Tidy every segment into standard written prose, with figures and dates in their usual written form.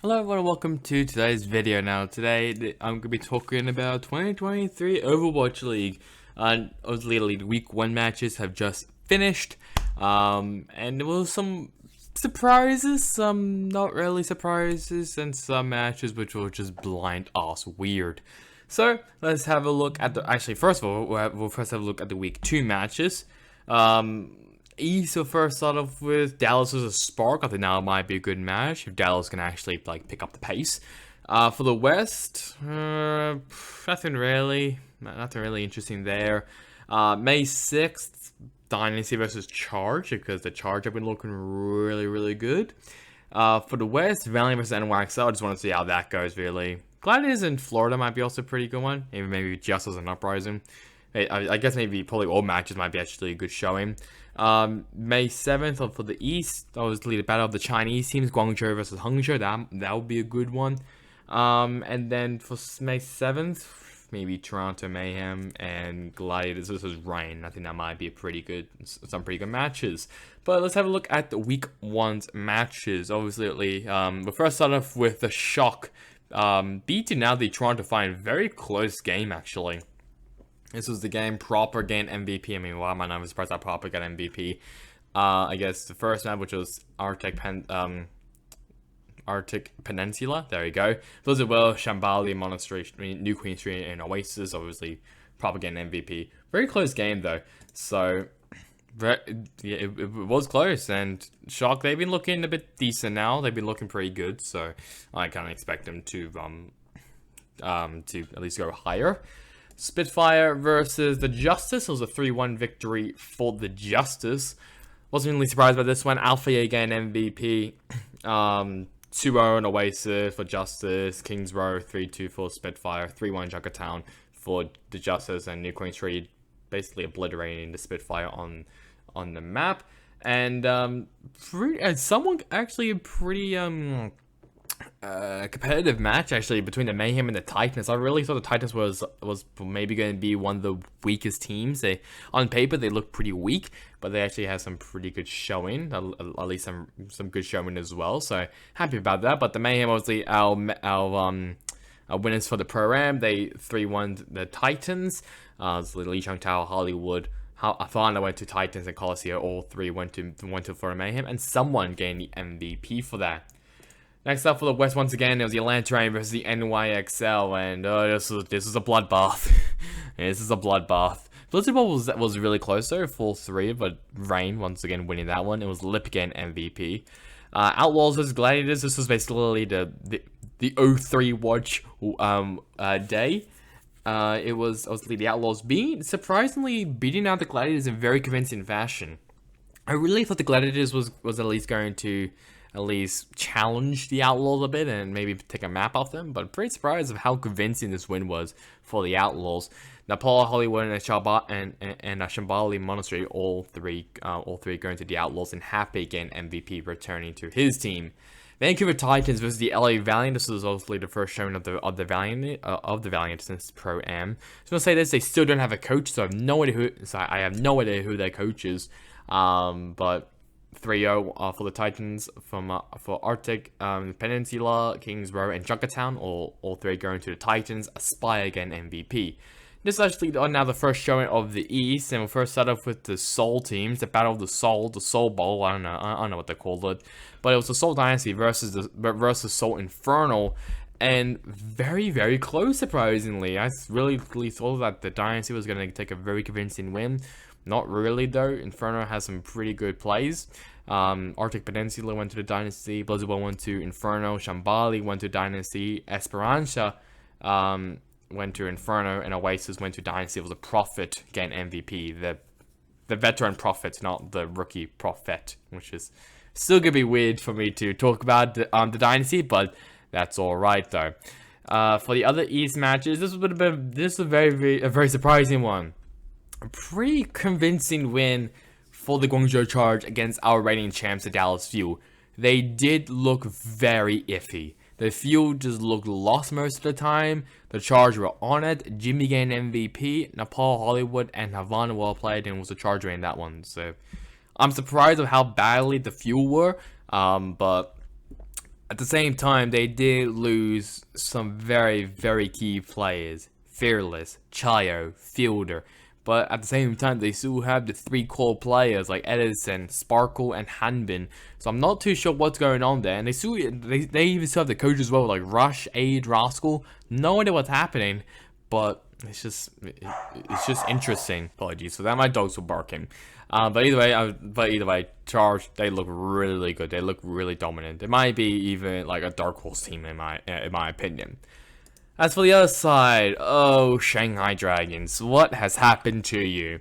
Hello everyone, welcome to today's video. Now today I'm going to be talking about 2023 Overwatch League. Obviously week 1 matches have just finished, and there was some surprises, some not really surprises, and some matches which were just blind ass weird. So let's have a look at first of all, we'll first have a look at the week 2 matches. So first start off with Dallas vs Spark. I think now might be a good match if Dallas can actually pick up the pace. For the West, nothing really interesting there. May 6th, Dynasty versus Charge, because the Charge have been looking really good. For the West, Valiant versus NYXL. I just want to see how that goes really. Gladiators in Florida might be also a pretty good one. Maybe just as an Uprising. I guess probably all matches might be actually a good showing. May 7th for the East, obviously the battle of the Chinese teams, Guangzhou versus Hangzhou, that would be a good one. And then for May 7th, maybe Toronto Mayhem and Gladiators versus Rain. I think that might be some pretty good matches. But let's have a look at the week 1's matches. Obviously, we'll first start off with the Shock beating now the Toronto Fire. Very close game actually. This was the game Proper gained MVP. I mean, why am I not surprised that Proper got MVP? I guess the first map, which was Arctic Peninsula. There we go. Those are well, Shambhala, Monastery, New Queen Street, and Oasis. Obviously, Proper gained MVP. Very close game though. So, it was close. And Shock, they've been looking a bit decent now. They've been looking pretty good. So, I kind of expect them to at least go higher. Spitfire versus the Justice. It was a 3-1 victory for the Justice. Wasn't really surprised by this one. Alpha again MVP. 2-0 in Oasis for Justice. Kings Row 3-2 for Spitfire. 3-1 Junkertown for the Justice, and New Queen Street basically obliterating the Spitfire on the map. And someone actually a pretty competitive match actually between the Mayhem and the Titans. I really thought the Titans was maybe going to be one of the weakest teams. On paper they look pretty weak, but they actually have some pretty good showing, at least some good showing as well. So happy about that. But the Mayhem, obviously our winners for the Pro-Am, they 3-1 the Titans. So Lee Chung Tao, Hollywood, Afana went to Titans, and Coliseum. All three went to Florida Mayhem, and someone gained the MVP for that. Next up for the West, once again, it was the Atlanta Rain versus the NYXL, and this is a bloodbath. This is a bloodbath. Blizzard Ball was really close though, 4-3, but Rain once again winning that one. It was Lip again MVP. Outlaws versus Gladiators. This was basically the 03 watch day. It was obviously the Outlaws surprisingly beating out the Gladiators in very convincing fashion. I really thought the Gladiators was at least going to challenge the Outlaws a bit and maybe take a map off them, but pretty surprised of how convincing this win was for the Outlaws. Nepal, Hollywood, and Shambhala Monastery, all three going to the Outlaws, and Happy again MVP returning to his team. Vancouver Titans versus the LA Valiant. This was obviously the first showing of the Valiant since Pro-Am. So I'm gonna say this: they still don't have a coach, so I have no idea who their coach is. But 3-0 for the Titans for Arctic Peninsula, Kings Row, and Junkertown. All three going to the Titans. Aspire again MVP. This is actually now the first showing of the East, and we'll first start off with the Soul teams, the Battle of the Soul Bowl. I don't know what they called it, but it was the Soul Dynasty versus Soul Infernal, and very close. Surprisingly, I really thought that the Dynasty was going to take a very convincing win. Not really though. Inferno has some pretty good plays. Arctic Peninsula went to the Dynasty. Blizzard went to Inferno. Shambhala went to Dynasty. Esperanza went to Inferno, and Oasis went to Dynasty. It was a Prophet gain MVP. The veteran Prophet, not the rookie Prophet, which is still gonna be weird for me to talk about the Dynasty, but that's all right though. For the other East matches, this was a very surprising one. A pretty convincing win for the Guangzhou Charge against our reigning champs, the Dallas Fuel. They did look very iffy. The Fuel just looked lost most of the time. The Charge were on it. Jimmy gained MVP. Nepal, Hollywood, and Havana well played, and was the Charge in that one. So I'm surprised of how badly the Fuel were. But At the same time, they did lose some very, very key players. Fearless, Chayo, Fielder. But at the same time, they still have the three core players like Edison, Sparkle, and Hanbin. So I'm not too sure what's going on there. And they even still have the coach as well, like Rush, Aid, Rascal. No idea what's happening, but it's just interesting. Apologies for that. My dogs were barking. But either way, Charge, they look really good. They look really dominant. They might be even like a dark horse team in my opinion. As for the other side, oh, Shanghai Dragons, what has happened to you?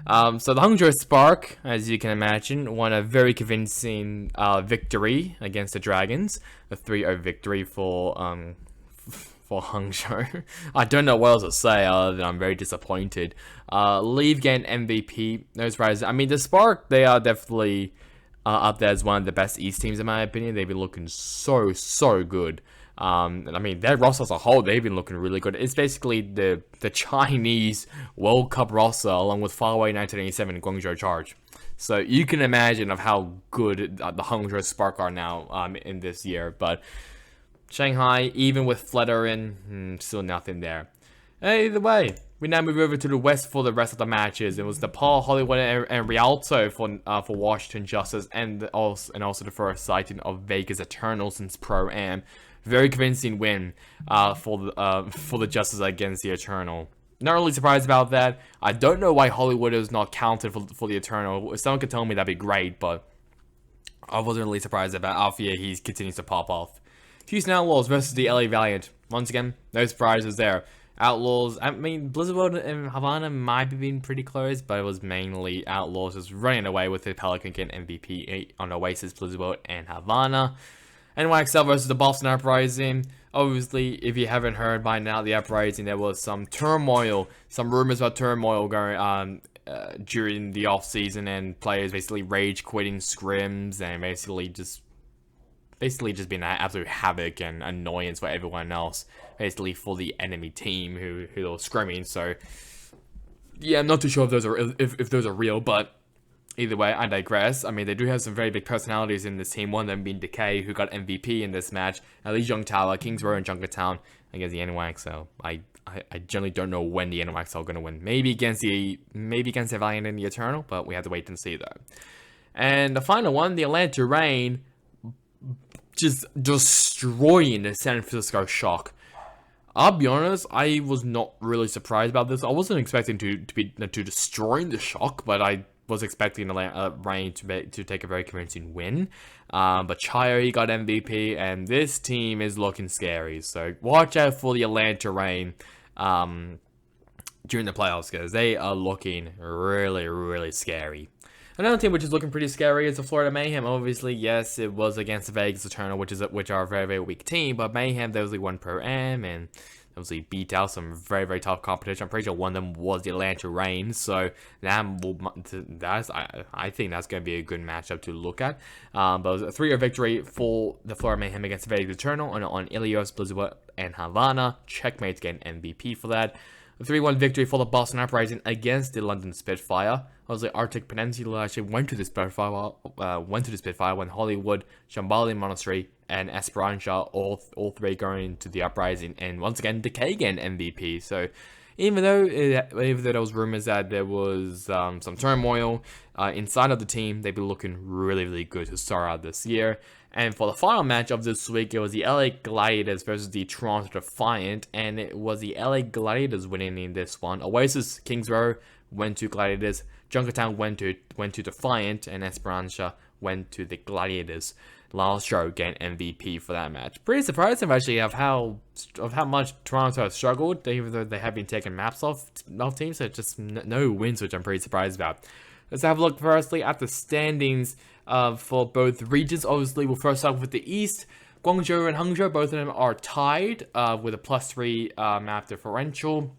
So the Hangzhou Spark, as you can imagine, won a very convincing victory against the Dragons, a 3-0 victory for Hangzhou. I don't know what else to say other than I'm very disappointed. Leave getting MVP, no surprise. I mean, the Spark, they are definitely up there as one of the best East teams in my opinion. They've been looking so good. And I mean, their roster as a whole, they've been looking really good. It's basically the Chinese World Cup roster along with Faraway 1987 Guangzhou Charge. So you can imagine of how good the Hangzhou Spark are now in this year. But Shanghai, even with Flutter in, still nothing there. Either way, we now move over to the West for the rest of the matches. It was DePaul, Hollywood, and Rialto for Washington Justice, and also the first sighting of Vegas Eternal since Pro-Am. Very convincing win for the Justice against the Eternal. Not really surprised about that. I don't know why Hollywood is not counted for the Eternal. If someone could tell me, that'd be great, but I wasn't really surprised about Althea. He continues to pop off. Houston Outlaws versus the LA Valiant. Once again, no surprises there. Outlaws, I mean, Blizzard and Havana might have been pretty close, but it was mainly Outlaws just running away with the Pelican getting MVP on Oasis, Blizzard, and Havana. NYXL versus the Boston Uprising. Obviously, if you haven't heard by now, the Uprising, there was some turmoil, some rumors about turmoil going on during the off season, and players basically rage quitting scrims and basically just being an absolute havoc and annoyance for everyone else, basically for the enemy team who were scrimming. So yeah, I'm not too sure if those are real, but either way, I digress. I mean, they do have some very big personalities in this team. One of them being Decay, who got MVP in this match. At least Young Tower, Kings Row, and Junkertown against the NYXL. I generally don't know when the NYXL are going to win. Maybe against the Valiant and the Eternal, but we have to wait and see though. And the final one, the Atlanta Reign, just destroying the San Francisco Shock. I'll be honest, I was not really surprised about this. I wasn't expecting to destroy the Shock, but I was expecting Reign to take a very convincing win. But Chayo got MVP, and this team is looking scary. So watch out for the Atlanta Reign during the playoffs, because they are looking really scary. Another team which is looking pretty scary is the Florida Mayhem. Obviously, yes, it was against the Vegas Eternal, which are a very weak team. But Mayhem, they obviously won Pro-Am and obviously beat out some very tough competition. I'm pretty sure one of them was the Atlanta Reign. So I think that's going to be a good matchup to look at. But it was a 3-0 victory for the Florida Mayhem against the Vegas Eternal on Ilios, Blizzard, and Havana. Checkmate's getting MVP for that. A 3-1 victory for the Boston Uprising against the London Spitfire. Obviously, Arctic Peninsula actually went to the Spitfire when Hollywood, Shambhala Monastery, and Esperanza all three going into the Uprising, and once again Decay getting MVP. So even though there was rumors that there was some turmoil inside of the team, they've been looking really good to start out this year. And for the final match of this week, it was the LA Gladiators versus the Toronto Defiant, and it was the LA Gladiators winning in this one. Oasis, Kings Row went to Gladiators, Junkertown went to Defiant, and Esperanza went to the Gladiators. Last show getting MVP for that match. Pretty surprising actually of how much Toronto has struggled, even though they have been taking maps off teams. So just no wins, which I'm pretty surprised about. Let's have a look firstly at the standings for both regions. Obviously, we'll first start with the East. Guangzhou and Hangzhou, both of them are tied with a +3 map differential.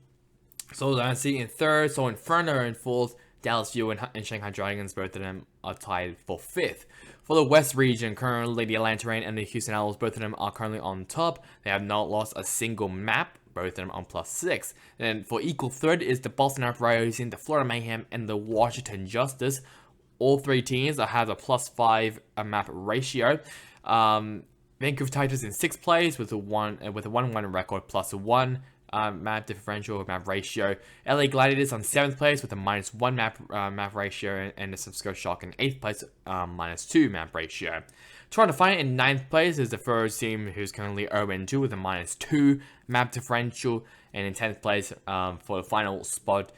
So let's see in third. So Inferno in fourth. Dallas View and Shanghai Dragons, both of them are tied for 5th. For the West region, currently the Atlanta Reign and the Houston Owls, both of them are currently on top. They have not lost a single map, both of them on +6. And for equal third is the Boston Uprising, the Florida Mayhem, and the Washington Justice. All three teams have a +5 map ratio. Vancouver Titans in 6th place with a 1-1 record plus a 1 map differential, map ratio. LA Gladiators on 7th place with a -1 map ratio, and the San Francisco Shock in 8th place, -2 map ratio. Toronto Fire in 9th place is the first team who's currently 0-2 with a -2 map differential, and in 10th place for the final spot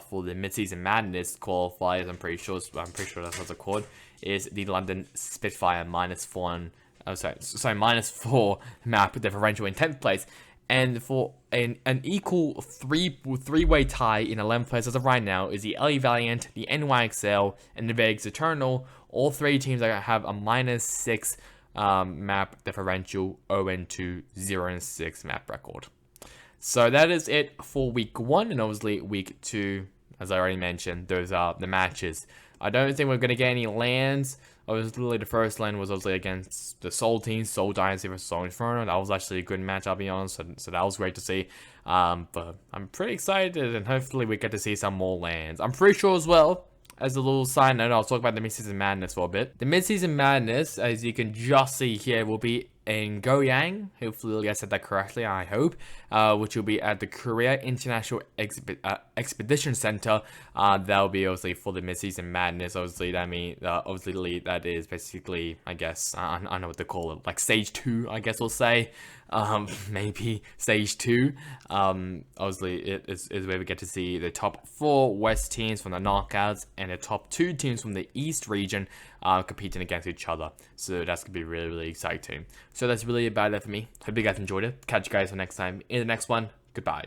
for the Mid-Season Madness qualifiers. I'm pretty sure that's what it's called. Is the London Spitfire -4. -4 map differential in 10th place. And for an equal three-way tie in 11th place as of right now is the LA Valiant, the NYXL, and the Vegas Eternal. All three teams that have a -6 map differential, 0-2, 0-6 map record. So that is it for week 1, and obviously week 2, as I already mentioned, those are the matches. I don't think we're going to get any lands. Obviously, the first land was obviously against the Soul team, Soul Dynasty versus Soul Inferno. That was actually a good match, I'll be honest, so that was great to see. But I'm pretty excited, and hopefully we get to see some more lands. I'm pretty sure as well, as a little side note, I'll talk about the Mid-Season Madness for a bit. The Mid-Season Madness, as you can just see here, will be in Goyang. Hopefully I said that correctly, I hope. Which will be at the Korea International Expedition Center. That'll be obviously for the Mid-Season Madness. Obviously, that is basically, I guess, I don't know what to call it, like stage 2, I guess we'll say. Maybe stage 2. Obviously, it is where we get to see the top 4 West teams from the knockouts and the top 2 teams from the East region competing against each other. So that's gonna be really, really exciting. So that's really about it for me. Hope you guys enjoyed it. Catch you guys next time in the next one. Goodbye.